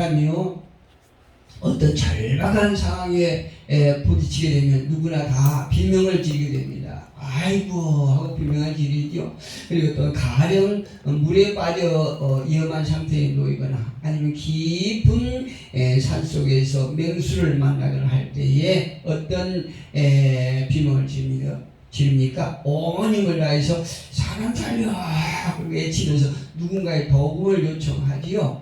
사람이요 어떤 절박한 상황에 부딪히게 되면 누구나 다 비명을 지르게 됩니다. 아이고 하고 비명을 지르죠. 그리고 또 가령 물에 빠져 위험한 상태에 놓이거나 아니면 깊은 산속에서 맹수를 만나거나 할 때에 어떤 비명을 지릅니까? 온 힘을 다해서 사람 살려 외치면서 누군가의 도움을 요청하지요.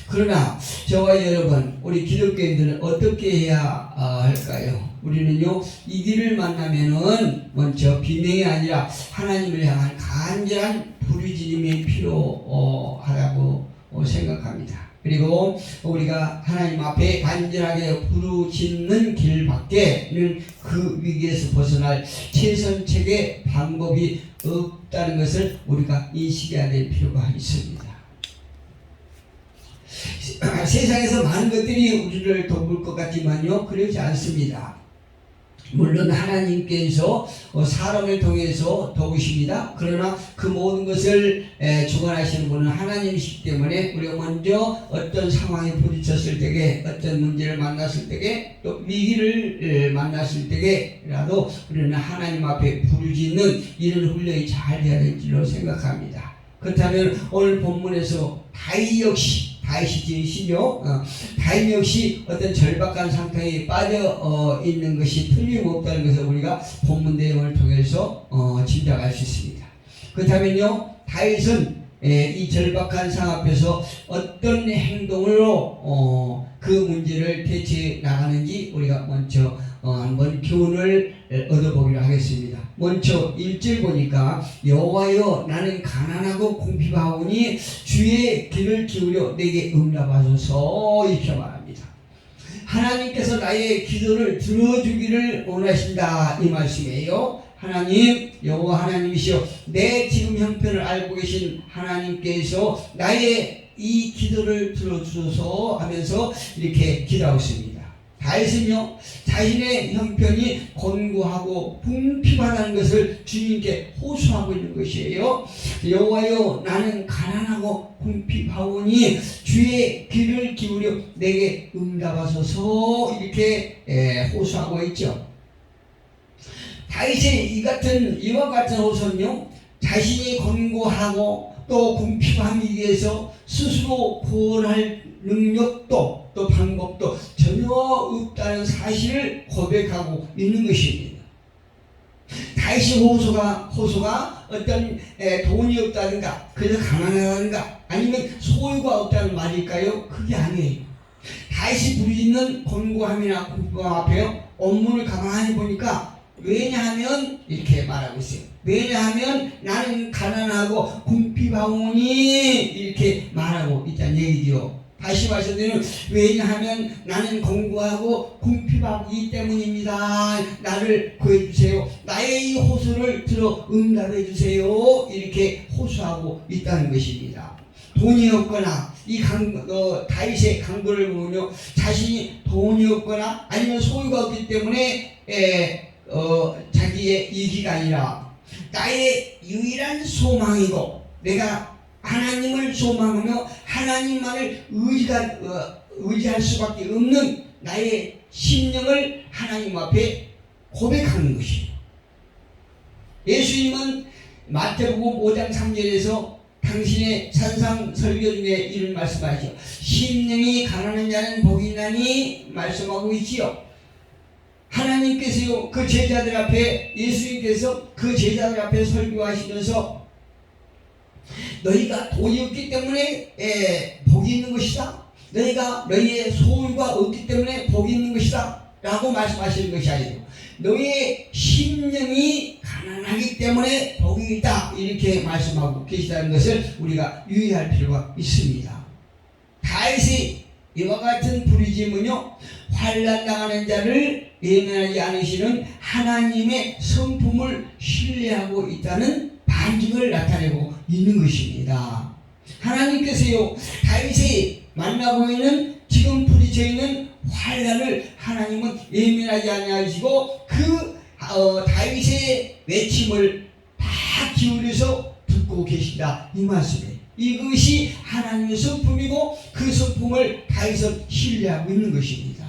그러나 저와 여러분 우리 기독교인들은 어떻게 해야 할까요? 우리는요 이 길을 만나면은 먼저 비명이 아니라 하나님을 향한 간절한 부르짖음이 필요하다고 생각합니다. 그리고 우리가 하나님 앞에 간절하게 부르짖는 길밖에는 그 위기에서 벗어날 최선책의 방법이 없다는 것을 우리가 인식해야 될 필요가 있습니다. 세상에서 많은 것들이 우리를 돕을 것 같지만요 그렇지 않습니다. 물론 하나님께서 사람을 통해서 도우십니다. 그러나 그 모든 것을 주관하시는 분은 하나님이시기 때문에 우리가 먼저 어떤 상황에 부딪혔을 때에 어떤 문제를 만났을 때에 또 위기를 만났을 때에라도 우리는 하나님 앞에 부르짖는 이런 훈련이 잘 되어야 될 줄로 생각합니다. 그렇다면 오늘 본문에서 다윗 역시 어떤 절박한 상태에 빠져 있는 것이 틀림없다는 것을 우리가 본문 내용을 통해서 짐작할 수 있습니다. 그렇다면요 다윗은 이 절박한 상황 앞에서 어떤 행동으로 그 문제를 대처해 나가는지 우리가 먼저 한번 교훈을 얻어보기로 하겠습니다. 먼저 1절 보니까 여호와여 나는 가난하고 궁핍하오니 주의 귀를 기울여 내게 응답하소서 이렇게 말합니다. 하나님께서 나의 기도를 들어주기를 원하신다 이 말씀이에요. 하나님 여호와 하나님이시여 내 지금 형편을 알고 계신 하나님께서 나의 이 기도를 들어주소서 하면서 이렇게 기도하고 있습니다. 다윗은요 자신의 형편이 곤고하고 궁핍하다는 것을 주님께 호소하고 있는 것이에요. 여호와여 나는 가난하고 궁핍하오니 주의 귀를 기울여 내게 응답하소서 이렇게 호소하고 있죠. 다윗의 이와 같은 호소는요 자신이 곤고하고 또 궁핍함이 위해서 스스로 구원할 능력도 또 방법도 전혀 없다는 사실을 고백하고 있는 것입니다. 다윗의 호소가 어떤 돈이 없다든가 그래서 가난하다든가 아니면 소유가 없다는 말일까요? 그게 아니에요. 다윗이 부르짖는 곤고함이나 궁핍함 앞에 원문을 가만히 보니까 왜냐하면 이렇게 말하고 있어요. 왜냐하면 나는 가난하고 궁핍하오니 이렇게 말하고 있다는 얘기죠. 다시 말씀드리면 왜냐하면 나는 공부하고 궁핍하기 때문입니다. 나를 구해주세요. 나의 이 호소를 들어 응답해주세요. 이렇게 호소하고 있다는 것입니다. 돈이 없거나 다윗의 강도를 보면요 자신이 돈이 없거나 아니면 소유가 없기 때문에 자기의 이기가 아니라 나의 유일한 소망이고 내가 하나님을 소망하며 하나님만을 의지할 수밖에 없는 나의 심령을 하나님 앞에 고백하는 것이에요. 예수님은 마태복음 5장 3절에서 당신의 산상 설교 중에 이런 말씀하시죠. 심령이 가난한 자는 복이 있나니 말씀하고 있지요. 하나님께서요 그 제자들 앞에 예수님께서 그 제자들 앞에 설교하시면서 너희가 돈이 없기 때문에 복이 있는 것이다. 너희의 소유가 없기 때문에 복이 있는 것이다 라고 말씀하시는 것이 아니고 너희의 심령이 가난하기 때문에 복이 있다 이렇게 말씀하고 계시다는 것을 우리가 유의할 필요가 있습니다. 다윗이 이와 같은 부르짖음은요 환난 당하는 자를 예면하지 않으시는 하나님의 성품을 신뢰하고 있다는 반증을 나타내고 있는 것입니다. 하나님께서요 다윗이 만나고 있는 지금 부딪혀 있는 환난을 하나님은 예면하지 아니하시고 다윗의 외침을 다 기울여서 듣고 계신다 이 말씀이에요. 이것이 하나님의 성품이고 그 성품을 다윗은 신뢰하고 있는 것입니다.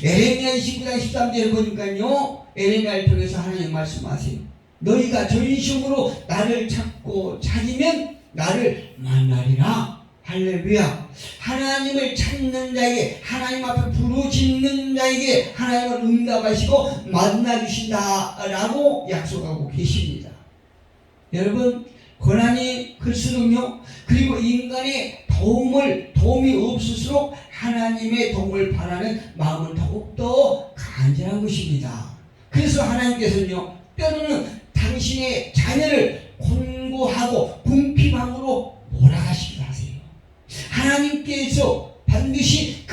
에레미야 29장 13절을 보니까요, 에레미야를 통해서 하나님 말씀하세요. 너희가 전심으로 나를 찾고 찾으면 나를 만나리라. 할렐루야. 하나님을 찾는 자에게, 하나님 앞에 부르짖는 자에게 하나님은 응답하시고 만나주신다 라고 약속하고 계십니다. 여러분, 고난이 클수록요, 그리고 인간의 도움이 없을수록 하나님의 도움을 바라는 마음은 더욱더 간절한 것입니다. 그래서 하나님께서는요, 때로는 당신의 자녀를 권고하고 궁핍함으로 몰아가시기도 하세요. 하나님께서 반드시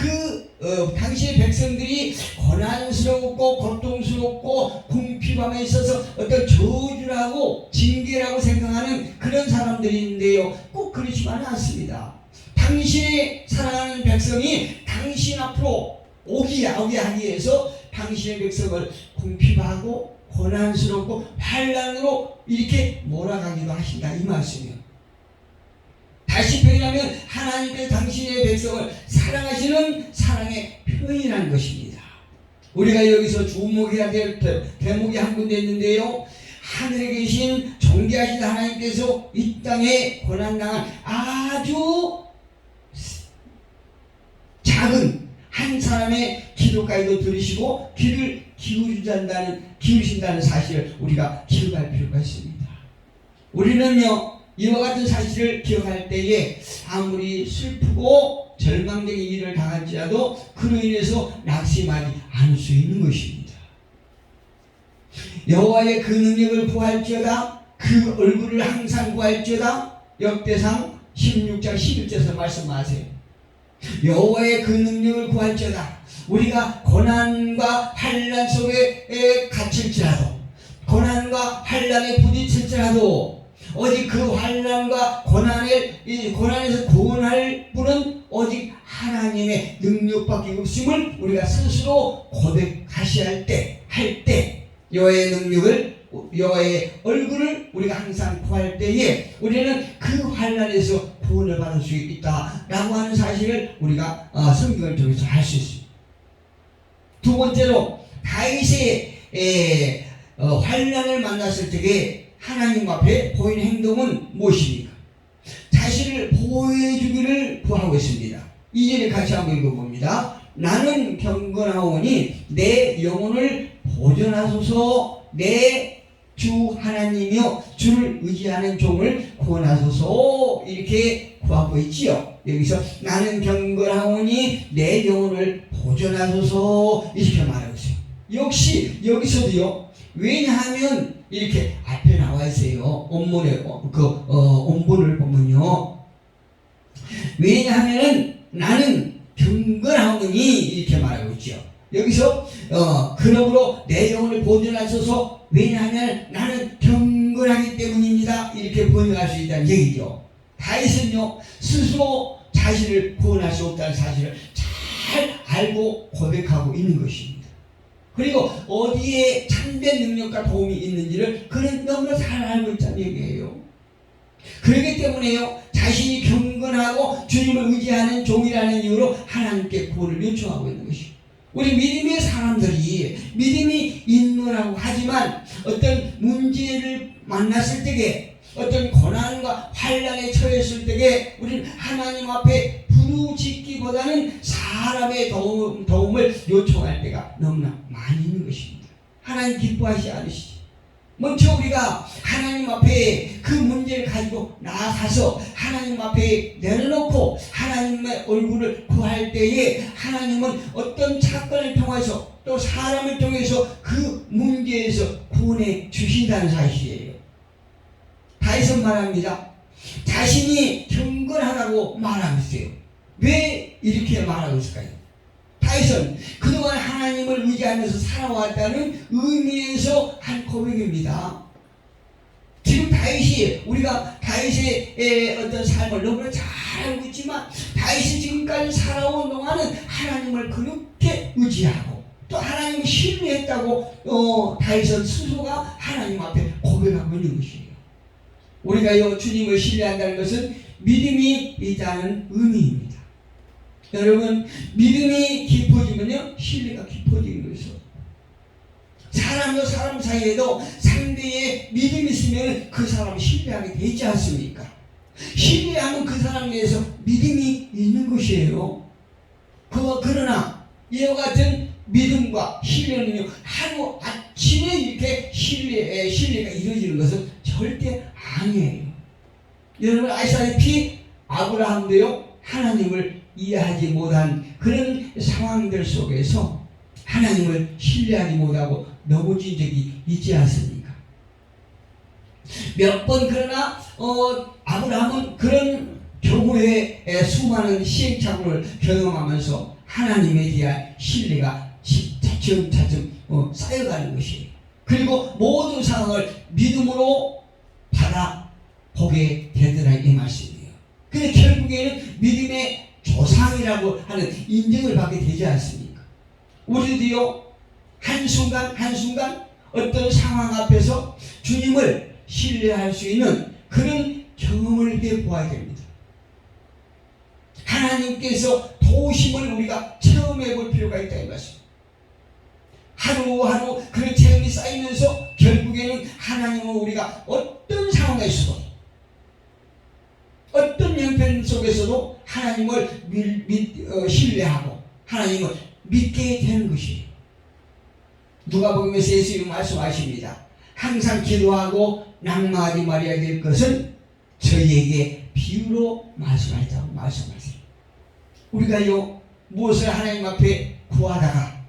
당신의 백성들이 고난스럽고 고통스럽고 궁핍함에 있어서 어떤 저주라고 징계라고 생각하는 그런 사람들이 있는데요, 꼭 그렇지만은 않습니다. 당신의 사랑하는 백성이 당신 앞으로 오게 하기 위해서 당신의 백성을 궁핍하고 고난스럽고 환난으로 이렇게 몰아가기도 하신다, 이 말씀이에요. 다시 표현하면 하나님께서 당신의 백성을 사랑하시는 사랑의 표현이라는 것입니다. 우리가 여기서 주목해야 될 대목이 한 군데 있는데요, 하늘에 계신 존귀하신 하나님께서 이 땅에 고난당한 아주 작은 한 사람의 기도까지도 들으시고 귀를 기울이신다는 사실을 우리가 기억할 필요가 있습니다. 우리는요, 이와 같은 사실을 기억할 때에 아무리 슬프고 절망적인 일을 당할지라도 그로 인해서 낙심하지 않을 수 있는 것입니다. 여호와의 그 능력을 구할지어다, 그 얼굴을 항상 구할지어다. 역대상 16장 11절에서 말씀하세요. 여호와의 그 능력을 구할지어다. 우리가 고난과 환난 속에 갇힐지라도, 고난과 환난에 부딪힐지라도 오직 그 환난과 고난에서 구원할 분은 오직 하나님의 능력밖에 없음을 우리가 스스로 고백하셔야 할 때 여호와의 능력을, 여호와의 얼굴을 우리가 항상 구할 때에 우리는 그 환난에서 구원을 받을 수 있다라고 하는 사실을 우리가 성경을 통해서 알 수 있습니다. 두 번째로, 다윗의 환난을 만났을 때에 하나님 앞에 보이는 행동은 무엇입니까? 자신을 보호해주기를 구하고 있습니다. 2절에 같이 한번 읽어봅니다. 나는 경건하오니 내 영혼을 보존하소서. 내 주 하나님이여 주를 의지하는 종을 구원하소서. 이렇게 구하고 있지요. 여기서 나는 경건하오니 내 영혼을 보존하소서 이렇게 말하고 있어요. 역시 여기서도요, 왜냐하면 이렇게 앞에 나와 있어요. 원본을 보면요, 왜냐하면 나는 경건하오니 이렇게 말하고 있죠. 여기서 그러므로 내 영혼을 보존하소서. 왜냐하면 나는 경건하기 때문입니다. 이렇게 번역할 수 있다는 얘기죠. 다윗은요, 스스로 자신을 구원할 수 없다는 사실을 잘 알고 고백하고 있는 것입니다. 그리고 어디에 참된 능력과 도움이 있는지를 그는 너무나 잘 알고 있다는 얘기예요. 그렇기 때문에요, 자신이 경건하고 주님을 의지하는 종이라는 이유로 하나님께 구원을 요청하고 있는 것입니다. 우리 믿음의 사람들이 믿음이 있노라고 하지만 어떤 문제를 만났을 때에, 어떤 고난과 환난에 처했을 때에 우리는 하나님 앞에 부르짖기보다는 사람의 도움을 요청할 때가 너무나 많이 있는 것입니다. 하나님 기뻐하지 않으시죠? 먼저 우리가 하나님 앞에 그 문제를 가지고 나아가서 하나님 앞에 내려놓고 하나님의 얼굴을 구할 때에 하나님은 어떤 사건을 통해서 또 사람을 통해서 그 문제에서 구원해 주신다는 사실이에요. 다윗은 말합니다. 자신이 경건하다고 말하고 있어요. 왜 이렇게 말하고 있을까요? 다윗은 그동안 하나님을 의지하면서 살아왔다는 의미에서 한 고백입니다. 지금 우리가 다윗의 어떤 삶을 너무나 잘 알고 있지만, 다윗이 지금까지 살아온 동안은 하나님을 그렇게 의지하고 또 하나님을 신뢰했다고 다윗은 스스로가 하나님 앞에 고백하고 있는 것이에요. 우리가 주님을 신뢰한다는 것은 믿음이 있다는 의미입니다. 여러분, 믿음이 깊어지면요, 신뢰가 깊어지는 것이죠. 사람과 사람 사이에도 상대의 믿음이 있으면 그 사람을 신뢰하게 되지 않습니까? 신뢰하면 그 사람에 대해서 믿음이 있는 것이에요. 그러나 이와 같은 믿음과 신뢰는요, 하루 아침에 이렇게 신뢰가 이루어지는 것은 절대 아니에요. 여러분 아시다시피 아브라함도요, 하나님을 이해하지 못한 그런 상황들 속에서 하나님을 신뢰하지 못하고 넘어진 적이 있지 않습니까? 몇 번 그러나 아브라함은 그런 경우에 수많은 시행착오를 경험하면서 하나님에 대한 신뢰가 차츰차츰 쌓여가는 것이에요. 그리고 모든 상황을 믿음으로 받아보게 되더라 이 말씀이에요. 근데 결국에는 믿음의 조상이라고 하는 인정을 받게 되지 않습니까? 우리도요, 한순간 어떤 상황 앞에서 주님을 신뢰할 수 있는 그런 경험을 해보아야 됩니다. 하나님께서 도우심을 우리가 체험해 볼 필요가 있다 이 말씀. 하루하루 그런 체험이 쌓이면서 결국에는 하나님은 우리가 어떤 상황에서도 어떤 형편 속에서도 하나님을 신뢰하고 하나님을 믿게 되는 것이에요. 누가복음에서 예수님이 말씀하십니다. 항상 기도하고 낙마하지 말아야 될 것은 저희에게 비유로 말씀하셨다고 말씀하세요. 우리가요, 무엇을 하나님 앞에 구하다가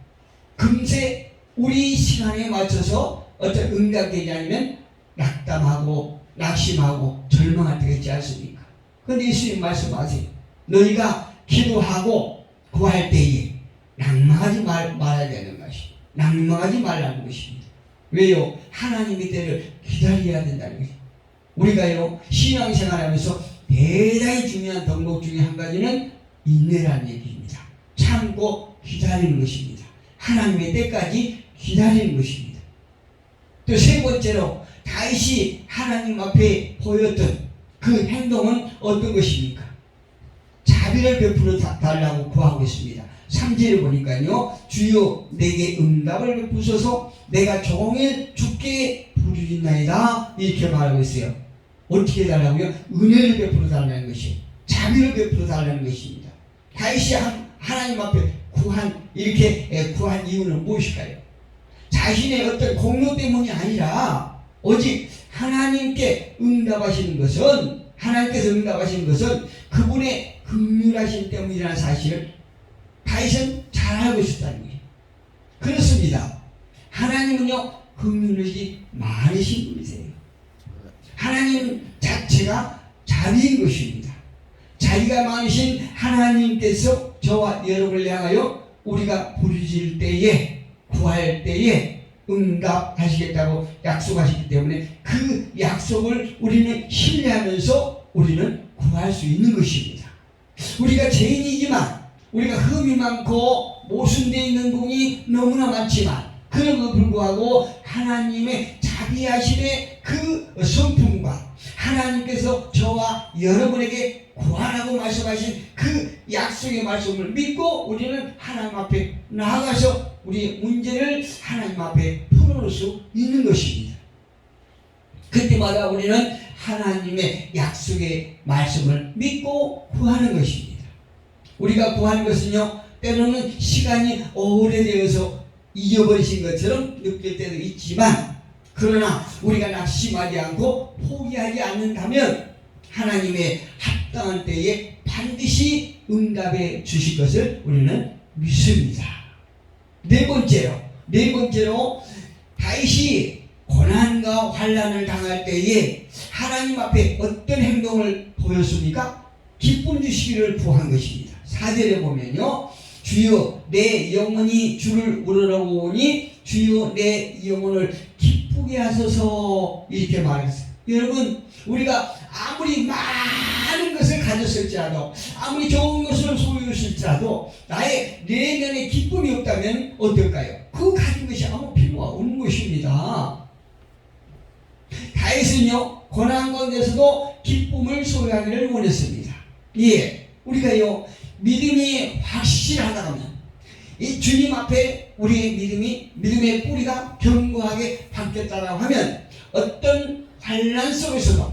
금세 우리 시간에 맞춰서 어떤 응답되지 않으면 낙담하고 낙심하고 절망할 때가 있지 않습니까? 그런데 예수님 말씀하세요. 너희가 기도하고 구할 때에 낙망하지 말아야 되는 것이, 낙망하지 말라는 것입니다. 왜요? 하나님의 때를 기다려야 된다는 것입니다. 우리가요, 신앙생활하면서 대단히 중요한 덕목 중에 한 가지는 인내라는 얘기입니다. 참고 기다리는 것입니다. 하나님의 때까지 기다리는 것입니다. 또 세 번째로 다윗이 하나님 앞에 보였던 그 행동은 어떤 것입니까? 자비를 베풀어 달라고 구하고 있습니다. 3절을 보니까요, 주여 내게 응답을 베푸소서 내가 종일 주께 부르짖나이다 이렇게 말하고 있어요. 어떻게 해달라고요? 은혜를 베풀어 달라는 것이에요. 자비를 베풀어 달라는 것입니다. 다윗이 하나님 앞에 구한 이유는 무엇일까요? 자신의 어떤 공로 때문이 아니라 오직 하나님께서 응답하시는 것은 그분의 긍휼하심 때문이라는 사실을 다윗은 잘 알고 있었다는 거예요. 그렇습니다. 하나님은요, 긍휼이 많으신 분이세요. 하나님 자체가 자비인 것입니다. 자비가 많으신 하나님께서 저와 여러분을 향하여 우리가 부르짖을 때에, 구할 때에 응답하시겠다고 약속하셨기 때문에 그 약속을 우리는 신뢰하면서 우리는 구할 수 있는 것입니다. 우리가 죄인이지만, 우리가 흠이 많고 모순되어 있는 부분이 너무나 많지만, 그럼에도 불구하고 하나님의 자비하심의 그 성품과 하나님께서 저와 여러분에게 구하라고 말씀하신 그 약속의 말씀을 믿고 우리는 하나님 앞에 나아가서 우리의 문제를 하나님 앞에 풀어놓을 수 있는 것입니다. 그때마다 우리는 하나님의 약속의 말씀을 믿고 구하는 것입니다. 우리가 구하는 것은요, 때로는 시간이 오래되어서 잊어버리신 것처럼 느낄 때도 있지만, 그러나 우리가 낙심하지 않고 포기하지 않는다면 하나님의 합당한 때에 반드시 응답해 주실 것을 우리는 믿습니다. 네 번째로 다윗이 고난과 환난을 당할 때에 하나님 앞에 어떤 행동을 보였습니까? 기쁨 주시기를 구한 것입니다. 4절에 보면요, 주여 내 영혼이 주를 우러러오니 주여 내 영혼을 기쁘게 하소서 이렇게 말했어요. 여러분, 우리가 아무리 많은 것을 가졌을지라도, 아무리 좋은 것을 소유했을지라도 나의 내면에 기쁨이 없다면 어떨까요? 그 가진 것이 아무 필요가 없는 것입니다. 다윗은요, 고난 가운데서도 기쁨을 소유하기를 원했습니다. 예, 우리가요 믿음이 확실하다면 이 주님 앞에 우리의 믿음의 뿌리가 견고하게 박혔다고 하면 어떤 환난 속에서도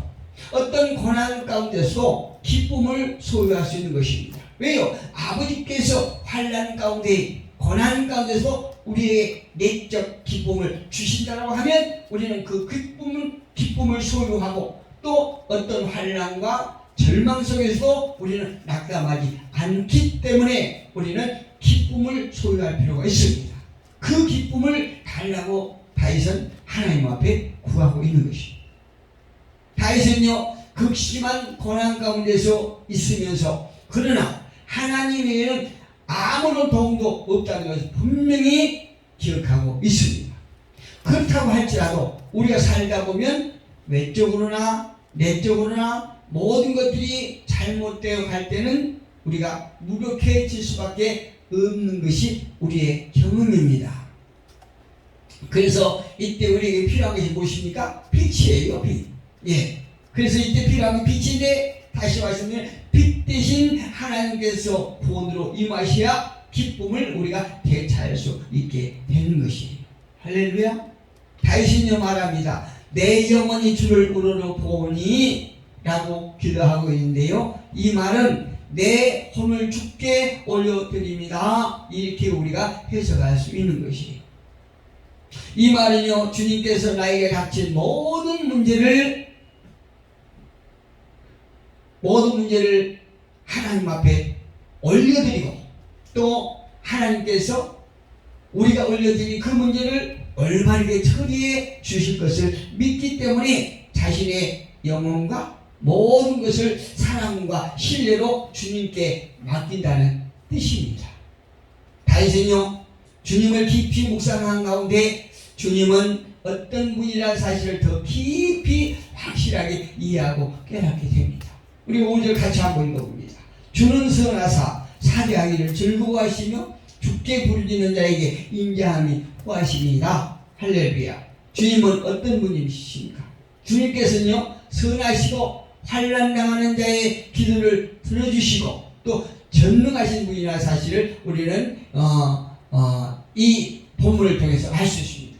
어떤 고난 가운데서도 기쁨을 소유할 수 있는 것입니다. 왜요? 아버지께서 환난 가운데 고난 가운데서 우리의 내적 기쁨을 주신다고 하면 우리는 그 기쁨을 소유하고 또 어떤 환난과 절망 속에서도 우리는 낙담하지 않기 때문에 우리는 기쁨을 소유할 필요가 있습니다. 그 기쁨을 달라고 다윗은 하나님 앞에 구하고 있는 것입니다. 다윗은요 극심한 고난 가운데서 있으면서 그러나 하나님 외에는 아무런 도움도 없다는 것을 분명히 기억하고 있습니다. 그렇다고 할지라도 우리가 살다 보면 외적으로나 내적으로나 모든 것들이 잘못되어 갈 때는 우리가 무력해질 수밖에 없는 것이 우리의 경험입니다. 그래서 이때 우리에게 필요한 것이 무엇입니까? 빛이에요, 빛. 예. 그래서 이때 필요한 건 빛인데 다시 말씀드리면 빛 대신 하나님께서 구원으로 임하셔야 기쁨을 우리가 되찾을 수 있게 되는 것이에요. 할렐루야. 다윗은요 말합니다. 내 영혼이 주를 우러러 보니 라고 기도하고 있는데요. 이 말은 내 혼을 주께 올려드립니다. 이렇게 우리가 해석할 수 있는 것이에요. 이 말은요 주님께서 나에게 닥친 모든 문제를 하나님 앞에 올려드리고 또 하나님께서 우리가 올려드린 그 문제를 올바르게 처리해 주실 것을 믿기 때문에 자신의 영혼과 모든 것을 사랑과 신뢰로 주님께 맡긴다는 뜻입니다. 다윗은요 주님을 깊이 묵상한 가운데 주님은 어떤 분이라는 사실을 더 깊이 확실하게 이해하고 깨닫게 됩니다. 우리 5절 같이 한번 읽어봅니다. 주는 선하사 사죄하기를 즐거워하시며 주께 부르짖는 자에게 인자함이 구하십니다. 할렐루야. 주님은 어떤 분이십니까? 주님께서는요 선하시고 환난당하는 자의 기도를 들어주시고 또 전능하신 분이라는 사실을 우리는 이 본문을 통해서 알 수 있습니다.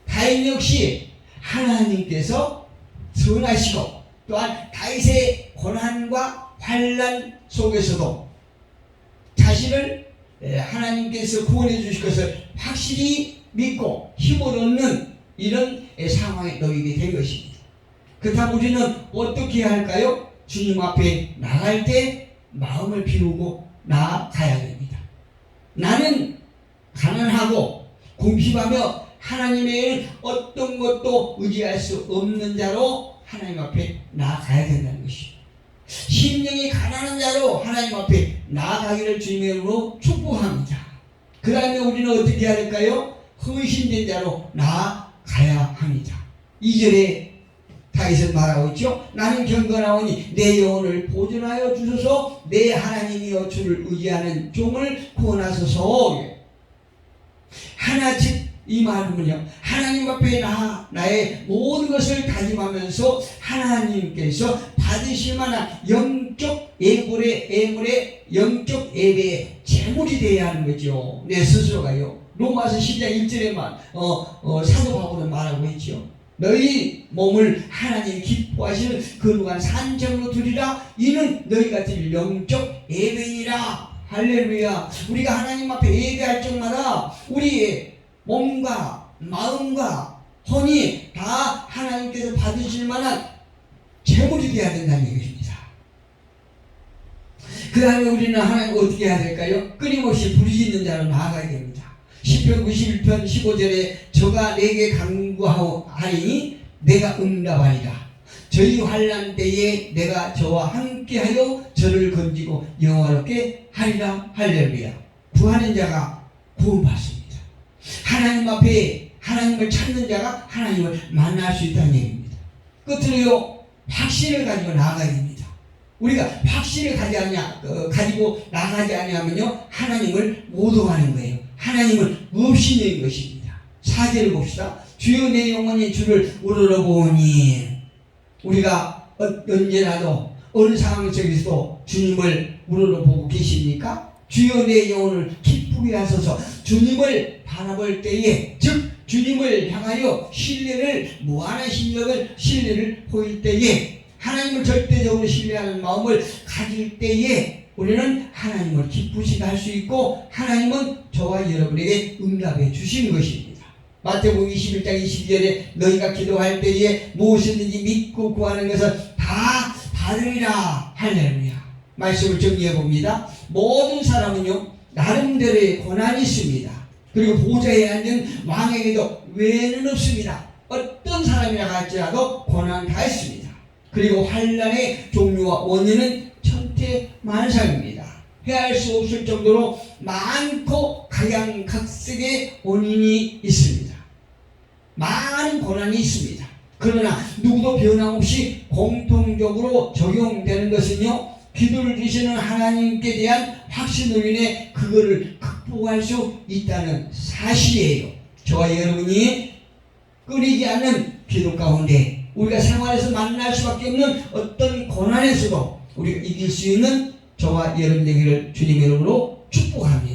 다윗 역시 하나님께서 선하시고 또한 다윗의 고난과 환난 속에서도 자신을 하나님께서 구원해 주실 것을 확실히 믿고 힘을 얻는 이런 상황에 놓이게 된 것입니다. 그렇다면 우리는 어떻게 해야 할까요? 주님 앞에 나갈 때 마음을 비우고 나아가야 됩니다. 나는 가난하고 궁핍하며 하나님 외에는 어떤 것도 의지할 수 없는 자로 하나님 앞에 나아가야 된다는 것입니다. 심령이 가난한 자로 하나님 앞에 나아가기를 주님의 이름으로 축복합니다. 그 다음에 우리는 어떻게 해야 될까요? 헌신된 자로 나아가야 합니다. 2절에 다윗은 말하고 있죠. 나는 경건하오니 내 영혼을 보존하여 주소서 내 하나님이여 주를 의지하는 종을 구원하소서. 즉 이 말은요 하나님 앞에 나의 모든 것을 다짐하면서 하나님께서 받으실 만한 영적 애물의 영적 예배의 제물이 되어야 하는 거죠. 내 스스로가요. 로마서 10장 1절에만 사도 바울은 말하고 있죠. 너희 몸을 하나님 기뻐하시는 거룩한 산정으로 드리라. 이는 너희가 드릴 영적 예배니라. 할렐루야. 우리가 하나님 앞에 예배할 적마다 우리의 몸과 마음과 혼이 다 하나님께서 받으실 만한 제물이 되어야 된다는 얘기입니다. 그 다음에 우리는 하나님 어떻게 해야 될까요? 끊임없이 부르짖는 자로 나아가야 됩니다. 시편 91편 15절에 저가 내게 간구하리니 내가 응답하리라. 저희 환난 때에 내가 저와 함께하여 저를 건지고 영화롭게 하리라. 할렐루야. 구하는 자가 구원받습니다. 하나님 앞에 하나님을 찾는 자가 하나님을 만날 수 있다는 얘기입니다. 끝으로요 확신을 가지고 나아가야 됩니다. 우리가 확신을 가지고 나가지 아니하면요 하나님을 못 오가는 거예요. 하나님을 없이는 것입니다. 4절을 봅시다. 주여 내 영혼이 주를 우러러보니 우리가 언제라도 어느 상황 속에서도 주님을 우러러보고 계십니까? 주여 내 영혼을 기쁘게 하소서. 주님을 바라볼 때에, 즉 주님을 향하여 무한한 신뢰를 보일 때에, 하나님을 절대적으로 신뢰하는 마음을 가질 때에 우리는 하나님을 기쁘시게 할 수 있고, 하나님은 저와 여러분에게 응답해 주시는 것입니다. 마태복음 21장 22절에 너희가 기도할 때에 무엇이든지 믿고 구하는 것은 다 받으리라. 할렐루야. 말씀을 정리해 봅니다. 모든 사람은요, 나름대로의 고난이 있습니다. 그리고 보좌에 앉은 왕에게도 외에는 없습니다. 어떤 사람이라 할지라도 고난 다 있습니다. 그리고 환난의 종류와 원인은 천태만상입니다. 헤아릴 수 없을 정도로 많고 각양각색의 원인이 있습니다. 많은 고난이 있습니다. 그러나 누구도 변함없이 공통적으로 적용되는 것은요, 기도를 주시는 하나님께 대한 확신으로 인해 그거를 극복할 수 있다는 사실이에요. 저와 여러분이 끊이지 않는 기도 가운데 우리가 생활에서 만날 수밖에 없는 어떤 고난에서도 우리가 이길 수 있는 저와 여러분 되기를 주님의 이름으로 축복합니다.